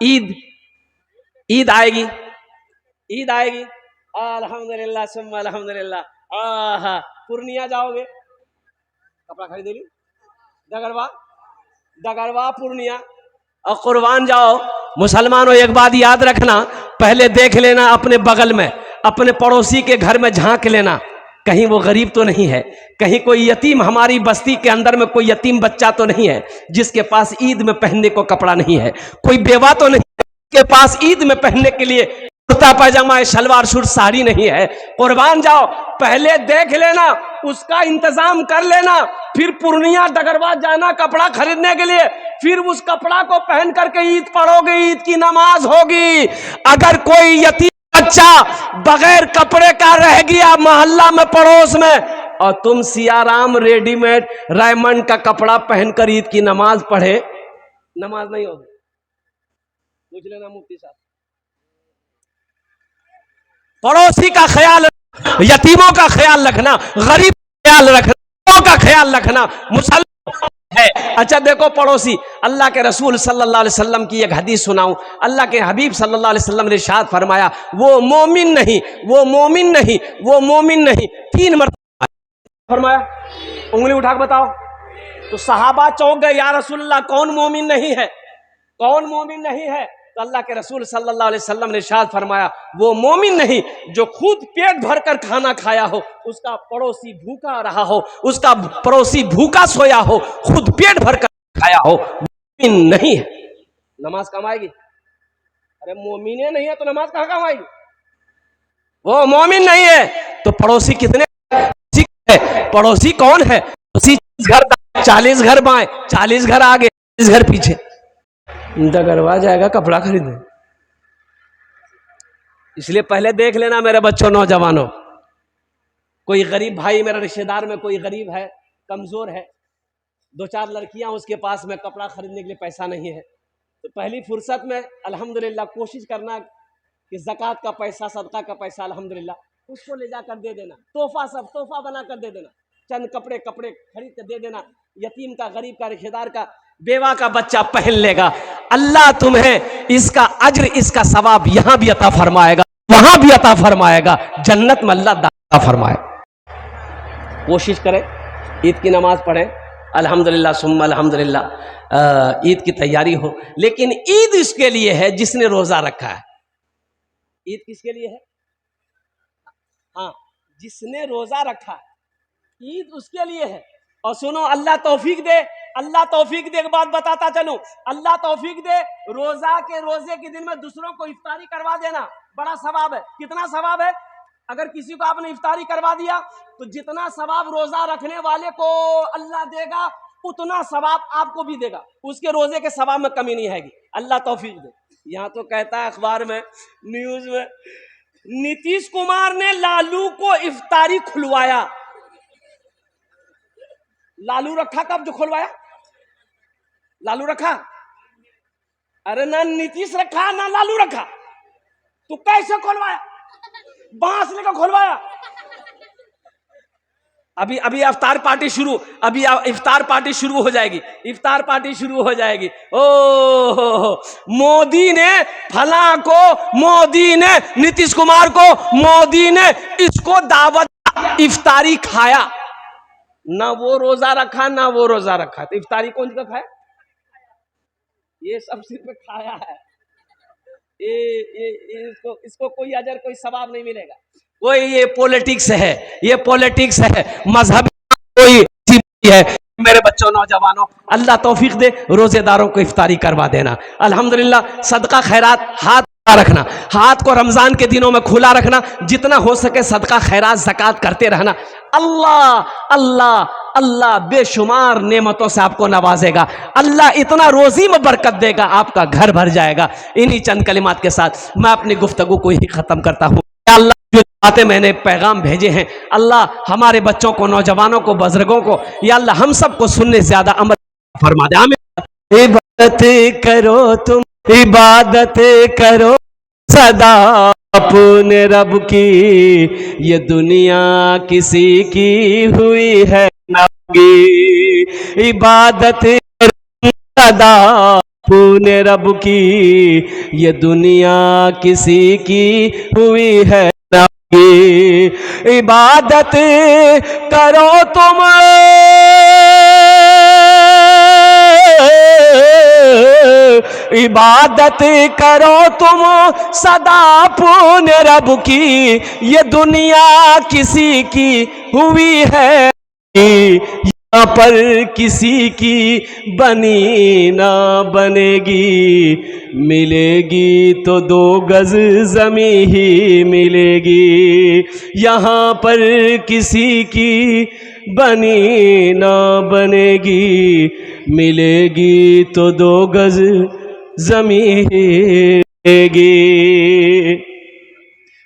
ईद ईद आएगी, ईद आएगी, अल्हम्दुलिल्लाह सुम्मा अल्हम्दुलिल्लाह। आहा, पूर्णिया जाओगे, कपड़ा खरीदेगी, डगरवा पूर्णिया और कुर्बान जाओ। मुसलमानों एक बात याद रखना, पहले देख लेना अपने बगल में, अपने पड़ोसी के घर में झांक लेना, कहीं वो गरीब तो नहीं है, कहीं कोई यतीम, हमारी बस्ती के अंदर में कोई यतीम बच्चा तो नहीं है जिसके पास ईद में पहनने को कपड़ा नहीं है, कोई बेवा तो नहीं है जिसके पास ईद में पहनने के लिए कुर्ता पैजामा शलवार सूट साड़ी नहीं है। कुर्बान जाओ, पहले देख लेना, उसका इंतजाम कर लेना, फिर पूर्णिया डगरवा जाना कपड़ा खरीदने के लिए, फिर उस कपड़ा को पहन करके ईद पढ़ोगे, ईद की नमाज होगी। अगर कोई यतीम बच्चा बगैर कपड़े का रह गया मोहल्ला में पड़ोस में, और तुम सियाराम रेडीमेड रायमंड का कपड़ा पहनकर ईद की नमाज पढ़े, नमाज नहीं होगी। पूछ लेना मुफ्ती साहब। पड़ोसी का ख्याल, यतीमों का ख्याल रखना, गरीब का ख्याल रखना, का ख्याल रखना मुसलमान है। अच्छा देखो पड़ोसी, अल्लाह के रसूल सल्लल्लाहु अलैहि वसल्लम की एक हदीस सुनाऊं। अल्लाह के हबीब सल्लल्लाहु अलैहि वसल्लम ने इरशाद फरमाया, वो मोमिन नहीं, वो मोमिन नहीं, वो मोमिन नहीं, 3 मरतबा फरमाया। उंगली उठा के बताओ। तो सहाबा चौंक गए, या रसूलल्लाह कौन मोमिन नहीं है, कौन मोमिन नहीं है? तो अल्लाह के रसूल सल्लल्लाहु अलैहि वसल्लम ने इरशाद फरमाया, वो मोमिन नहीं जो खुद पेट भरकर खाना खाया हो, उसका पड़ोसी भूखा रहा हो, उसका पड़ोसी भूखा सोया हो, खुद पेट भरकर खाया हो, मोमिन नहीं है। नमाज कमाएगी? अरे मोमिने नहीं है तो नमाज कहाँ कमाएगी? वो मोमिन नहीं है तो पड़ोसी कितने है? पड़ोसी कौन है? पड़ोसी 40 घर बाएं, 40 घर आगे, 40 घर पीछे। डगरवा जाएगा कपड़ा खरीदने। इसलिए पहले देख लेना मेरे बच्चों, नौजवानों, कोई गरीब भाई मेरा रिश्तेदार में कोई गरीब है, कमजोर है, 2-4 लड़कियां उसके पास में कपड़ा खरीदने के लिए पैसा नहीं है, तो पहली फुर्सत में अल्हम्दुलिल्लाह कोशिश करना कि ज़कात का पैसा, सदका का पैसा अल्हम्दुलिल्लाह उसको ले जाकर दे देना, तोहफा बना कर दे देना, चंद कपड़े खरीद कर दे देना, यतीम का, गरीब का, रिश्तेदार का, बेवा का बच्चा पहन लेगा। अल्लाह तुम्हें इसका अज्र, इसका सवाब यहां भी अता फरमाएगा, वहां भी अता फरमाएगा, जन्नत में अल्लाह अता फरमाए। कोशिश करें ईद की नमाज पढ़ें, अल्हम्दुलिल्लाह सुम्मा अल्हम्दुलिल्लाह, ईद की तैयारी हो। लेकिन ईद इसके लिए है जिसने रोजा रखा है। ईद किसके लिए है? हाँ, जिसने रोजा रखा है, ईद उसके लिए है। और सुनो, अल्लाह तौफीक दे, अल्लाह तौफीक दे, एक बात बताता चलूं, अल्लाह तौफीक दे, रोजे के दिन में दूसरों को इफ्तारी करवा देना बड़ा सवाब है। कितना सवाब है? अगर किसी को आपने इफ्तारी करवा दिया तो जितना सवाब रोजा रखने वाले को अल्लाह देगा, उतना सवाब आपको भी देगा, उसके रोजे के सवाब में कमी नहीं आएगी। अल्लाह तौफीक दे। यहाँ तो कहता है अखबार में, न्यूज में, नीतीश कुमार ने लालू को इफ्तारी खुलवाया। लालू रखा कब जो खुलवाया? लालू रखा? अरे ना नीतीश रखा ना लालू रखा, तो कैसे खुलवाया? बांस लेकर खुलवाया। अभी इफ्तार पार्टी शुरू, अभी इफ्तार पार्टी शुरू हो जाएगी, इफ्तार पार्टी शुरू हो जाएगी। ओ मोदी ने फला को, मोदी ने नीतीश कुमार को, मोदी ने इसको दावत इफ्तारी खाया, ना वो रोजा रखा ना वो रोजा रखा, तो इफ्तारी कौन सा खाया? ये सब सिर्फ खाया है। इसको कोई अजर, कोई सवाब नहीं मिलेगा। कोई ये पॉलिटिक्स है, ये पॉलिटिक्स है, मजहब कोई है। मेरे बच्चों, नौजवानों, अल्लाह तौफीक दे, रोजेदारों को इफ्तारी करवा देना। अल्हम्दुलिल्लाह, सदका खैरात हाथ रखना, हाथ को रमजान के दिनों में खुला रखना, जितना हो सके सदका खैरात ज़कात करते रहना। अल्लाह अल्लाह अल्लाह बेशुमार नेमतों से आपको नवाजेगा, अल्लाह इतना रोजी में बरकत देगा, आपका घर भर जाएगा। इन्हीं चंद कलिमात के साथ मैं अपनी गुफ्तगू को ही खत्म करता हूँ। अल्लाह जो बातें मैंने पैगाम भेजे हैं, अल्लाह हमारे बच्चों को, नौजवानों को, बुजुर्गों को, या अल्लाह हम सबको सुनने से ज्यादा अमल फरमा दे। आमीन। इबादत करो तुम, इबादत करो सदा अपने रब की, ये दुनिया किसी की हुई है नगी। इबादत करो सदा तूने रब की, ये दुनिया किसी की हुई है ना की। इबादत करो तुम, इबादत करो तुम सदा पुण्य रब की, ये दुनिया किसी की हुई है, यहाँ पर किसी की बनी ना बनेगी। मिलेगी तो 2 गज जमी ही मिलेगी, यहाँ पर किसी की बनी ना बनेगी। मिलेगी तो 2 गज जमी ही मिलेगी।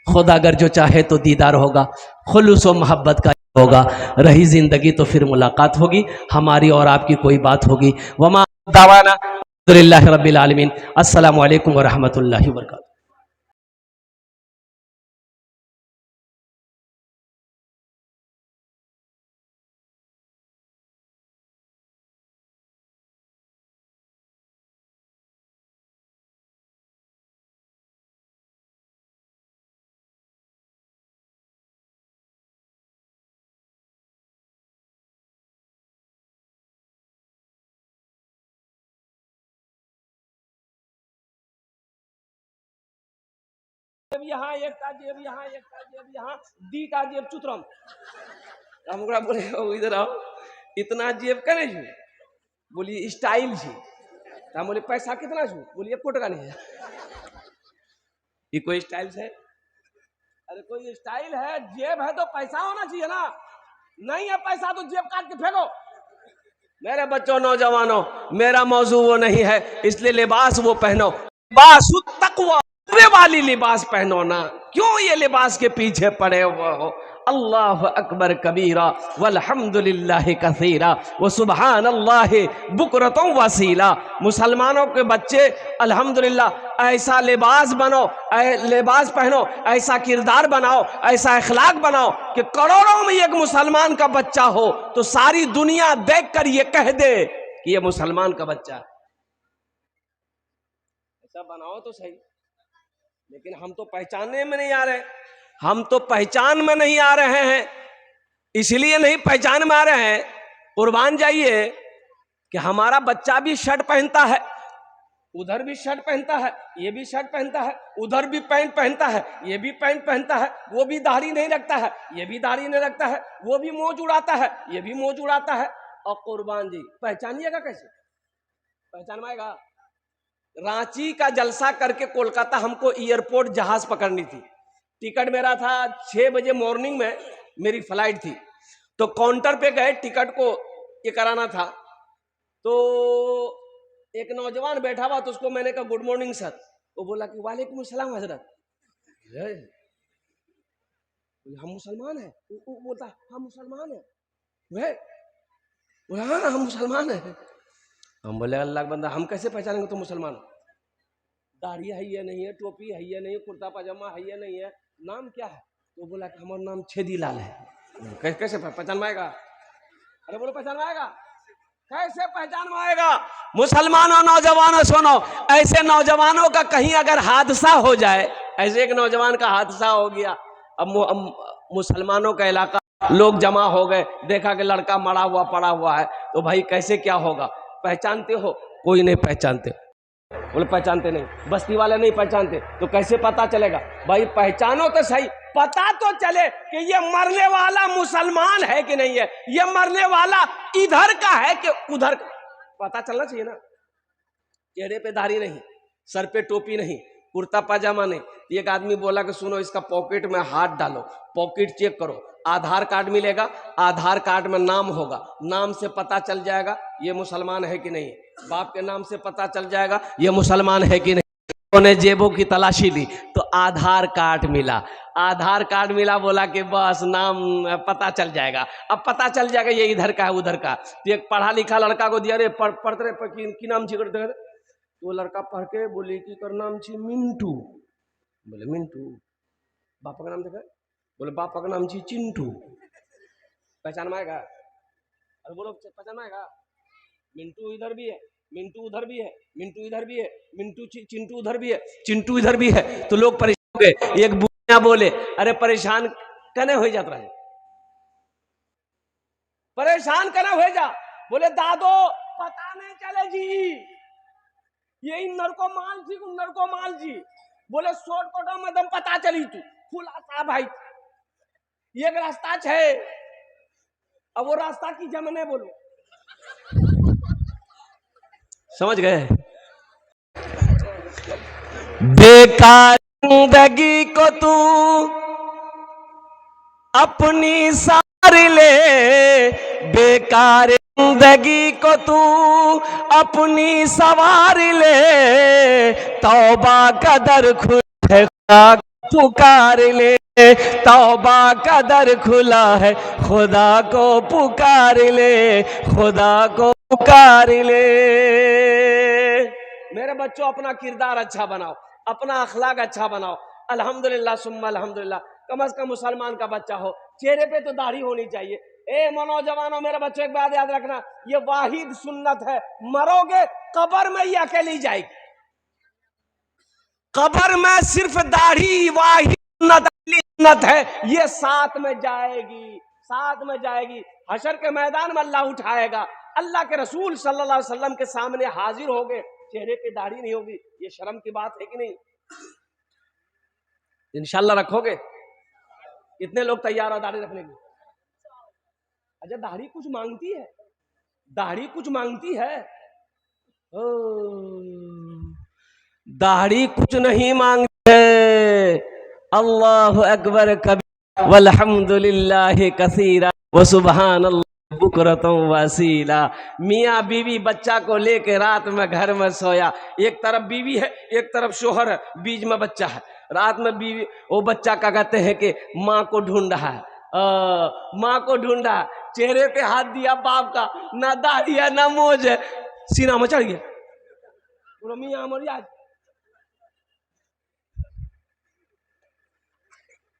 खुदा अगर जो चाहे तो दीदार होगा, खुलूस व मोहब्बत का होगा। रही जिंदगी तो फिर मुलाकात होगी, हमारी और आपकी कोई बात होगी। वमा दावाना अल्हम्दुलिल्लाहि रब्बिल आलमीन। अस्सलामु अलैकुम व रहमतुल्लाहि व बरकातुहू। यहाँ एक ताजेब, यहाँ एक ताजेब, यहाँ दी ताजेब चुतरम। हम ओकरा बोले इधर आओ, इतना जेब करे छू? बोली स्टाइल छी। हम बोले पैसा कितना छू? बोली 1 टका नहीं है। ये कोई स्टाइल है? अरे कोई स्टाइल है? जेब है तो पैसा होना चाहिए ना। नहीं है पैसा तो जेब काट के फेंको। मेरे बच्चों, नौजवानों, मेरा मौजू वो नहीं है, इसलिए लिबास वो पहनो, लिबास तकवा वाली लिबास पहनो ना। क्यों ये लिबास के पीछे पड़े हुए हो? अल्लाह अकबर कबीरा वल्हम्दुलिल्लाहि कसीरा व सुबहान अल्लाह बुकरतों वसीला। मुसलमानों के बच्चे अल्हम्दुलिल्लाह ऐसा लिबास बनो, लिबास पहनो, ऐसा किरदार बनाओ, ऐसा अखलाक बनाओ कि करोड़ों में एक मुसलमान का बच्चा हो तो सारी दुनिया देखकर ये कह दे कि ये मुसलमान का बच्चा है। ऐसा बनाओ तो सही। लेकिन हम तो पहचानने में नहीं आ रहे, हम तो पहचान में नहीं आ रहे हैं। इसलिए नहीं पहचान में आ रहे हैं, कुर्बान जाइए कि हमारा बच्चा भी शर्ट पहनता है, उधर भी शर्ट पहनता है, ये भी शर्ट पहनता है, उधर भी पैंट पहनता है, ये भी पैंट पहनता है, वो भी दाढ़ी नहीं रखता है, ये भी दाढ़ी नहीं रखता है, वो भी मौज उड़ाता है, ये भी मौज उड़ाता है। और कुर्बान जी पहचानिएगा कैसे? पहचान पाएगा? रांची का जलसा करके कोलकाता हमको एयरपोर्ट जहाज पकड़नी थी। टिकट मेरा था 6 बजे मॉर्निंग में, मेरी फ्लाइट थी। तो काउंटर पे गए, टिकट को ये कराना था। तो एक नौजवान बैठा हुआ, तो उसको मैंने कहा गुड मॉर्निंग सर। वो बोला कि वालेकुम अस्सलाम हजरत। हम मुसलमान हैं? वो बोलता हम मुसलमान हैं। वे बोला हाँ हम मुसलमान हैं। हम बोले अल्लाह का बंदा, हम कैसे पहचानेंगे तुम मुसलमान हो? दाढ़ी है या नहीं है, टोपी है या नहीं, कुर्ता पजामा है या नहीं है, नाम क्या है? तो बोला कि हमारा नाम छेदीलाल है। कैसे पहचान में आएगा? अरे बोलो पहचान में आएगा? कैसे पहचान में आएगा? मुसलमानों, नौजवानों सुनो, ऐसे नौजवानों का कहीं अगर हादसा हो जाए, ऐसे एक नौजवान का हादसा हो गया, अब मुसलमानों का इलाका, लोग जमा हो गए, देखा कि लड़का मरा हुआ पड़ा हुआ है, तो भाई कैसे क्या होगा? पहचानते हो? कोई नहीं पहचानते। बोले पहचानते नहीं, बस्ती वाले नहीं पहचानते, तो कैसे पता चलेगा? भाई पहचानो तो सही, पता तो चले कि ये मरने वाला मुसलमान है कि नहीं है, ये मरने वाला इधर का है कि उधर का, पता चलना चाहिए ना। चेहरे पे दाढ़ी नहीं, सर पे टोपी नहीं, कुर्ता पाजामा नहीं। एक आदमी बोला कि सुनो इसका पॉकेट में हाथ डालो, पॉकेट चेक करो, आधार कार्ड मिलेगा, आधार कार्ड में नाम होगा, नाम से पता चल जाएगा ये मुसलमान है कि नहीं। बाप के नाम से पता चल जाएगा ये मुसलमान है कि नहीं। उन्होंने जेबों की तलाशी ली तो आधार कार्ड मिला, आधार कार्ड मिला, बोला कि बस नाम पता चल जाएगा। अब पता चल जाएगा ये इधर का है उधर का। तो एक पढ़ा लिखा लड़का को दिया, रे पढ़ते रहे की नाम छी करते, तो वो लड़का पढ़ के बोले कि कर नाम छी मिंटू। बोले मिंटू, बापा का नाम देखा? बोले बापा का नाम छी चिंटू। पहचान में आएगा? अरे बोलो पहचान में आएगा? मिंटू इधर भी है, मिंटू उधर भी है, मिंटू इधर भी है, चिंटू उधर भी है, चिंटू इधर भी है। तो लोग परेशान हो गए। एक बुढ़िया बोले, अरे परेशान कने हो जाता है, परेशान कने हो जा। बोले दादो पता नहीं चले जी, ये इन्नर को माल जी, उन्नर को माल जी। बोले शॉर्टकट में दम पता चली तू खुला था भाई, ये एक रास्ता है। अब वो रास्ता की जमने बोलो, समझ गए। बेकार जिंदगी को तू अपनी सार ले, बेकार जिंदगी को तू अपनी सवार ले, तौबा का दर खुला है खुदा को पुकार ले, तौबा का दर खुला है खुदा को पुकार ले, खुदा को पुकार ले। मेरे बच्चों अपना किरदार अच्छा बनाओ, अपना अखलाक अच्छा बनाओ। अल्हम्दुलिल्लाह सुम्मा अल्हम्दुलिल्लाह, कम से कम मुसलमान का बच्चा हो, चेहरे पे तो दाढ़ी होनी चाहिए। ए नौजवानों, मेरे बच्चों एक बात याद रखना, ये वाहिद सुन्नत है, मरोगे कब्र में ये अकेली जाएगी। कब्र में सिर्फ दाढ़ी वाहिद सुन्नत है, ये साथ में जाएगी, साथ में जाएगी। हशर के मैदान में अल्लाह उठाएगा, अल्लाह के रसूल सल्लल्लाहु अलैहि वसल्लम के सामने हाजिर होगे, चेहरे पे दाढ़ी नहीं होगी। ये शर्म की बात है कि नहीं? इंशाल्लाह रखोगे? कितने लोग तैयार हो दाढ़ी रखने के लिए? अच्छा, दाढ़ी कुछ मांगती है, दाढ़ी कुछ मांगती है। ओ, दाढ़ी कुछ नहीं मांगती है। अल्लाहु अकबर कबीर वल्हम्दुलिल्लाहि कसीरा व सुबहानल्लाह बुकरतम वसीला। मियाँ बीवी बच्चा को लेके रात में घर में सोया, एक तरफ बीवी है, एक तरफ शोहर है, बीच में बच्चा है। रात में बीवी, वो बच्चा क्या कहते हैं कि माँ को ढूंढ रहा है, माँ को ढूंढा, चेहरे पे हाथ दिया बाप का, ना दाढ़ी है ना मोज है, सीना में चढ़ गया। मियाँ मरिया,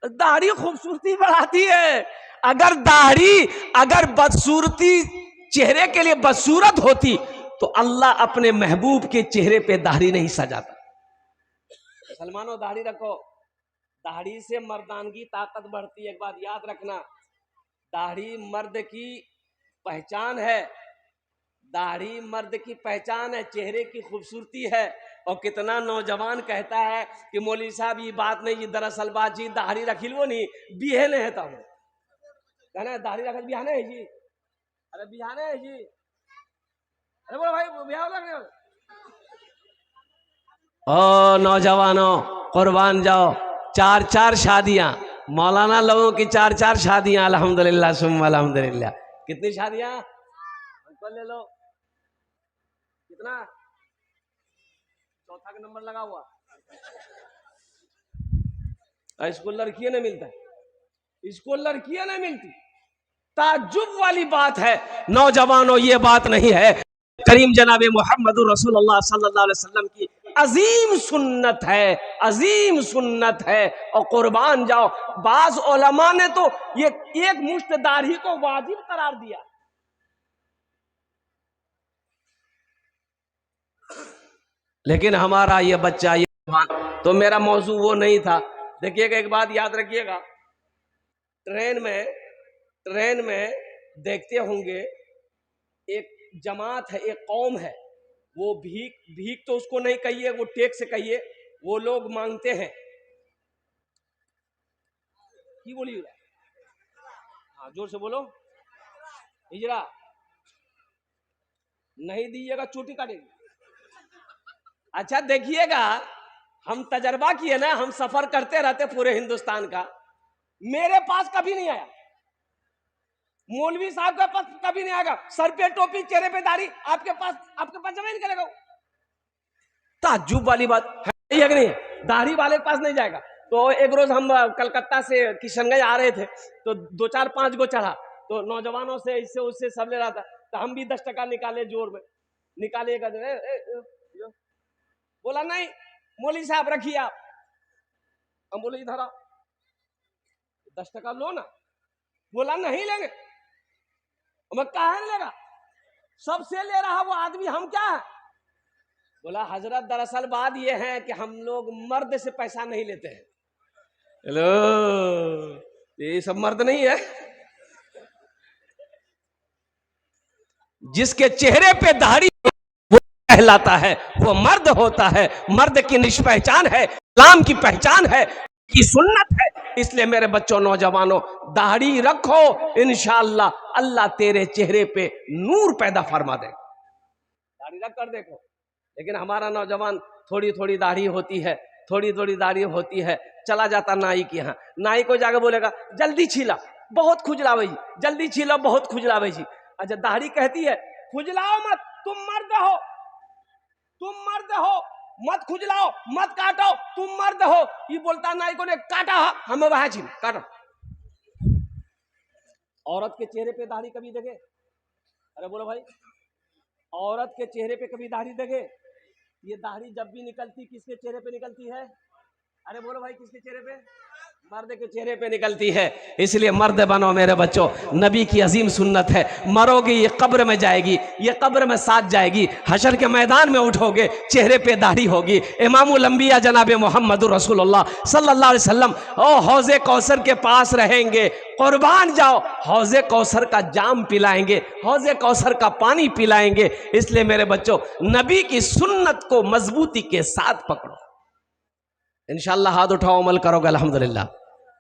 दाढ़ी खूबसूरती बढ़ाती है। अगर दाढ़ी, अगर बदसूरती चेहरे के लिए बदसूरत होती तो अल्लाह अपने महबूब के चेहरे पे दाढ़ी नहीं सजाता। मुसलमानों दाढ़ी रखो, दाढ़ी से मर्दानगी ताकत बढ़ती है। एक बात याद रखना, दाढ़ी मर्द की पहचान है, दाढ़ी मर्द की पहचान है, चेहरे की खूबसूरती है। और कितना नौजवान कहता है कि मौलवी साहब ये बात नहीं जी, दरअसल बात जी दाढ़ी रखी लो नहीं बिहे नहीं है, तब कहना दाढ़ी रख बिहाने है जी, अरे बिहाने है जी, अरे बोलो भाई बिहार लगने। ओ नौजवानों कुर्बान जाओ, 4-4 शादियां, मौलाना लोगों की 4-4 शादियां, अल्हम्दुलिल्लाह सुम्मा अल्हम्दुलिल्लाह। कितनी शादियां हमको ले लो, कितना? चौथा का नंबर लगा हुआ। इसको लड़कियां नहीं मिलता, इसको लड़कियां नहीं मिलती। ताज्जुब वाली बात है नौजवानों, ये बात नहीं है। करीम जनाब मोहम्मद रसूलुल्लाह सल्लल्लाहु अलैहि वसल्लम की अजीम सुन्नत है, अजीम सुन्नत है। और कुर्बान जाओ, बाज उलमा ने तो ये एक मुश्त दाढ़ी को वाजिब करार दिया। लेकिन हमारा ये बच्चा ये, तो मेरा मौजू वो नहीं था। देखिएगा, एक बात याद रखिएगा, ट्रेन में देखते होंगे एक जमात है, एक कौम है, वो भीख तो उसको नहीं कहिए, वो टैक्स कहिए, वो लोग मांगते हैं। की बोलिए? हाँ जोर से बोलो। हिजरा नहीं दीजिएगा चोटी काटेगी। अच्छा देखिएगा, हम तजर्बा किए ना, हम सफर करते रहते पूरे हिंदुस्तान का, मेरे पास कभी नहीं आया, मौलवी साहब के पास कभी नहीं आएगा, सर पे टोपी चेहरे पे दाढ़ी, आपके पास जमा नहीं करेगा। ताज्जुब वाली बात है कि नहीं? दाढ़ी वाले के पास नहीं जाएगा। तो एक रोज हम कलकत्ता से किशनगंज आ रहे थे, तो 2-4-5 गो चढ़ा, तो नौजवानों से इससे उससे सब ले रहा था, तो हम भी 10 टका निकाले, जोर में निकाले, बोला नहीं मौलवी साहब रखिए आप। हम बोले इधर आओ, 10 टका लो ना। बोला नहीं लेंगे। मैं कहा लेगा, सबसे ले रहा वो आदमी, हम क्या है, बोला हजरत दरअसल बात ये है कि हम लोग मर्द से पैसा नहीं लेते हैं। हेलो, ये सब मर्द नहीं है। जिसके चेहरे पे दाढ़ी वो कहलाता है, वो मर्द होता है। मर्द की निष्पहचान है, इस्लाम की पहचान है, की सुन्नत है। इसलिए मेरे बच्चों, नौजवानों, दाढ़ी रखो, इंशाअल्लाह अल्लाह तेरे चेहरे पे नूर पैदा फरमा दे। दाढ़ी रख कर देखो। लेकिन हमारा नौजवान थोड़ी थोड़ी दाढ़ी होती है, थोड़ी थोड़ी दाढ़ी होती है, चला जाता नाई के यहाँ, नाई को जाकर बोलेगा जल्दी छीला, बहुत खुजलावे जी, जल्दी छीलो, बहुत खुजलावे जी। अच्छा, दाढ़ी कहती है खुजलाओ मत, तुम मर्द हो, तुम मर्द हो, मत खुजलाओ, मत काटो, तुम मर्द हो। ये बोलता नाई को ने काटा, हमें वहां छीन काटो। औरत के चेहरे पे दाढ़ी कभी देखे? अरे बोलो भाई, औरत के चेहरे पे कभी दाढ़ी देखे? ये दाढ़ी जब भी निकलती किसके चेहरे पे निकलती है? अरे बोलो भाई, किसके चेहरे पे? मर्द के चेहरे पे निकलती है। इसलिए मर्द बनो मेरे बच्चों, नबी की अजीम सुन्नत है। मरोगे ये कब्र में जाएगी, ये कब्र में साथ जाएगी, हशर के मैदान में उठोगे, चेहरे पे दाढ़ी होगी। इमामुल अंबिया जनाब मोहम्मद रसूलुल्लाह सल्लल्लाहु अलैहि वसल्लम ओ हौज़े कौसर के पास रहेंगे, कुर्बान जाओ, हौज़े कौसर का जाम पिलाएंगे, हौज़े कौसर का पानी पिलाएंगे। इसलिए मेरे बच्चों, नबी की सुन्नत को मजबूती के साथ पकड़ो, इंशाअल्लाह हाथ उठाओ, अमल करोगे अल्हम्दुलिल्लाह।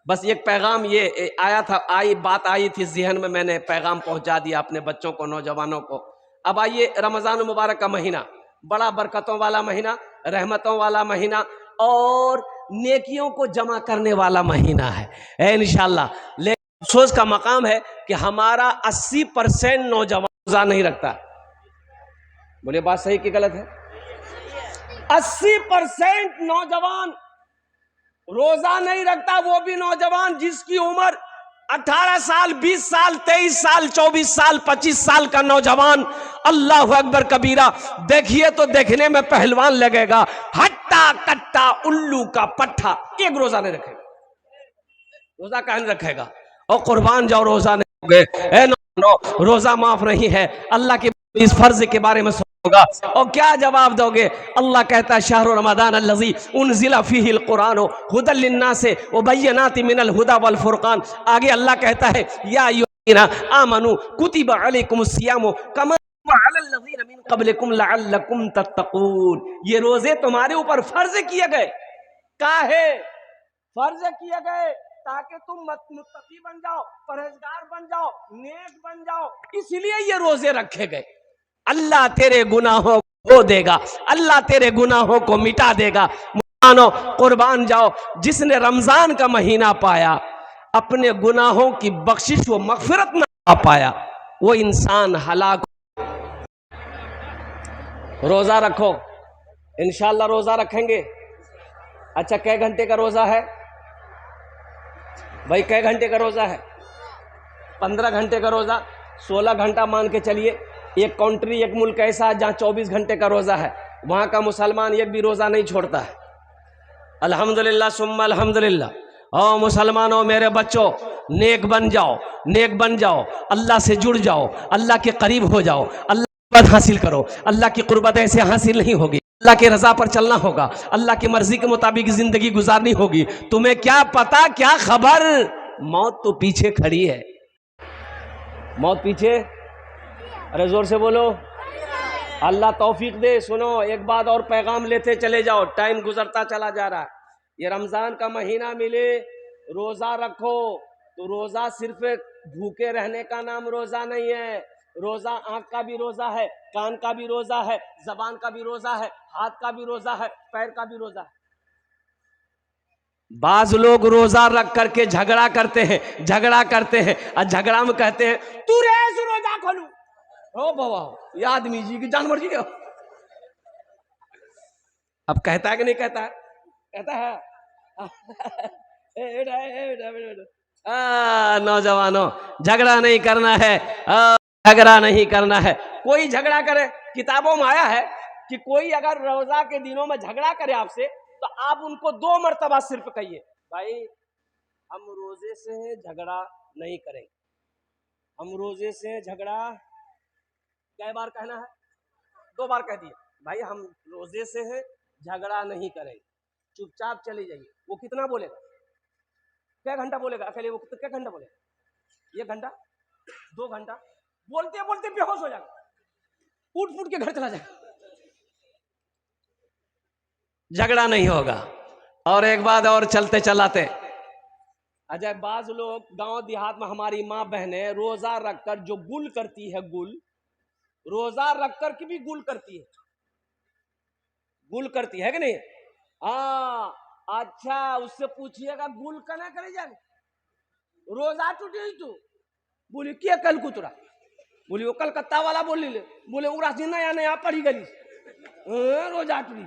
बस एक पैगाम ये आया था, बात आई थी जहन में, मैंने पैगाम पहुंचा दिया अपने बच्चों को, नौजवानों को। अब आइए, रमज़ान मुबारक का महीना, बड़ा बरकतों वाला महीना, रहमतों वाला महीना और नेकियों को जमा करने वाला महीना है इंशाअल्लाह। लेकिन अफसोस का मकाम है कि हमारा 80% नौजवान रोज़ा नहीं रखता। बोलिए बात सही कि गलत है? 80% नौजवान रोजा नहीं रखता। वो भी नौजवान जिसकी उम्र 18 साल, 20 साल, 23 साल, 24 साल, 25 साल का नौजवान, अल्लाह अकबर कबीरा, देखिए तो देखने में पहलवान लगेगा, हट्टा कट्टा उल्लू का पट्टा, एक रोजा नहीं रखेगा। रोजा कहाँ नहीं रखेगा? और कुर्बान जाओ, रोजा नहीं होगे, रोजा माफ नहीं है। अल्लाह के इस फर्ज के बारे में होगा और क्या जवाब दोगे? अल्लाह कहता है शाहरु रमज़ान अल्लज़ी उनज़िला फ़ीहिल कुरान हुदल लिन्नास व बय्यिनातिन मिनल हुदा वल फुरक़ान। आगे अल्लाह कहता है या अय्युहल्लज़ीना आमनू कुतिबा अलैकुमुस सियामु कमा अलल लज़ीना मिन क़ब्लिकुम लअल्लकुम तत्तक़ून। ये रोजे तुम्हारे ऊपर फर्ज किए गए। काहे फर्ज किए गए? ताकि तुम मुत्तकी बन जाओ, परहेजगार बन जाओ, नेक बन जाओ, इसलिए ये रोजे रखे गए। अल्लाह तेरे गुनाहों को देगा, अल्लाह तेरे गुनाहों को मिटा देगा। मानो कुर्बान जाओ, जिसने रमजान का महीना पाया, अपने गुनाहों की बख्शिश व मगफिरत ना पा पाया, वो इंसान हलाक। रोजा रखो, इंशाअल्लाह रोजा रखेंगे। अच्छा, कै घंटे का रोजा है भाई? कै घंटे का रोजा है? 15 घंटे का रोजा, 16 घंटा मान के चलिए। एक कंट्री, एक मुल्क ऐसा है जहाँ 24 घंटे का रोजा है, वहाँ का मुसलमान एक भी रोजा नहीं छोड़ता है। अल्हम्दुलिल्लाह सुम्मा अल्हम्दुलिल्लाह। ओ मुसलमानों, मेरे बच्चों, नेक बन जाओ, नेक बन जाओ, अल्लाह से जुड़ जाओ, अल्लाह के करीब हो जाओ, अल्लाह की कुर्बत हासिल करो। अल्लाह की कुर्बत ऐसे हासिल नहीं होगी, अल्लाह की रजा पर चलना होगा, अल्लाह की मर्जी के मुताबिक जिंदगी गुजारनी होगी। तुम्हें क्या पता, क्या खबर, मौत तो पीछे खड़ी है। मौत पीछे, अरे जोर से बोलो, अल्लाह तौफीक दे। सुनो, एक बात और पैगाम लेते चले जाओ, टाइम गुजरता चला जा रहा है। ये रमज़ान का महीना मिले, रोज़ा रखो। तो रोज़ा सिर्फ भूखे रहने का नाम रोज़ा नहीं है। रोज़ा आँख का भी रोज़ा है, कान का भी रोज़ा है, जबान का भी रोज़ा है, हाथ का भी रोज़ा है, पैर का भी रोज़ा है। बाज लोग रोज़ा रख करके झगड़ा करते हैं, झगड़ा करते हैं, और झगड़ा में कहते हैं तू रेस रोज़ा खोलू। ओ बाबा, ये आदमी जी की जानवर जी। अब कहता है कि नहीं कहता है? कहता है। नौजवानों, झगड़ा नहीं करना है, झगड़ा नहीं करना है। कोई झगड़ा करे, किताबों में आया है कि कोई अगर रोजा के दिनों में झगड़ा करे आपसे, तो आप उनको 2 मरतबा सिर्फ कहिए, भाई हम रोजे से हैं, झगड़ा नहीं करेंगे। हम रोजे से झगड़ा कै बार कहना है? 2 बार कह दिए। भाई हम रोजे से हैं, झगड़ा नहीं करें, चुपचाप चले जाइए। वो कितना बोलेगा, क्या घंटा बोलेगा अकेले, वो क्या घंटा बोलेगा, 1 घंटा 2 घंटा, बोलते बोलते बेहोश हो जाएगा, उठ फूट के घर चला जाएगा। झगड़ा नहीं होगा। और एक बात और चलते चलाते, अजय बाज लोग गांव देहात में, हमारी माँ बहनें रोजा रखकर जो गुल करती है, गुल रोजा रखकर की भी गुल करती है, गुल करती है कि नहीं? हाँ, अच्छा उससे पूछिएगा गुल कना करे जाए, रोजा टूटी तू, बोली क्या कल कुतरा, बोली वो कलकत्ता वाला बोली ले, बोले उरा नया नया पढ़ी गई रोजा टूटी।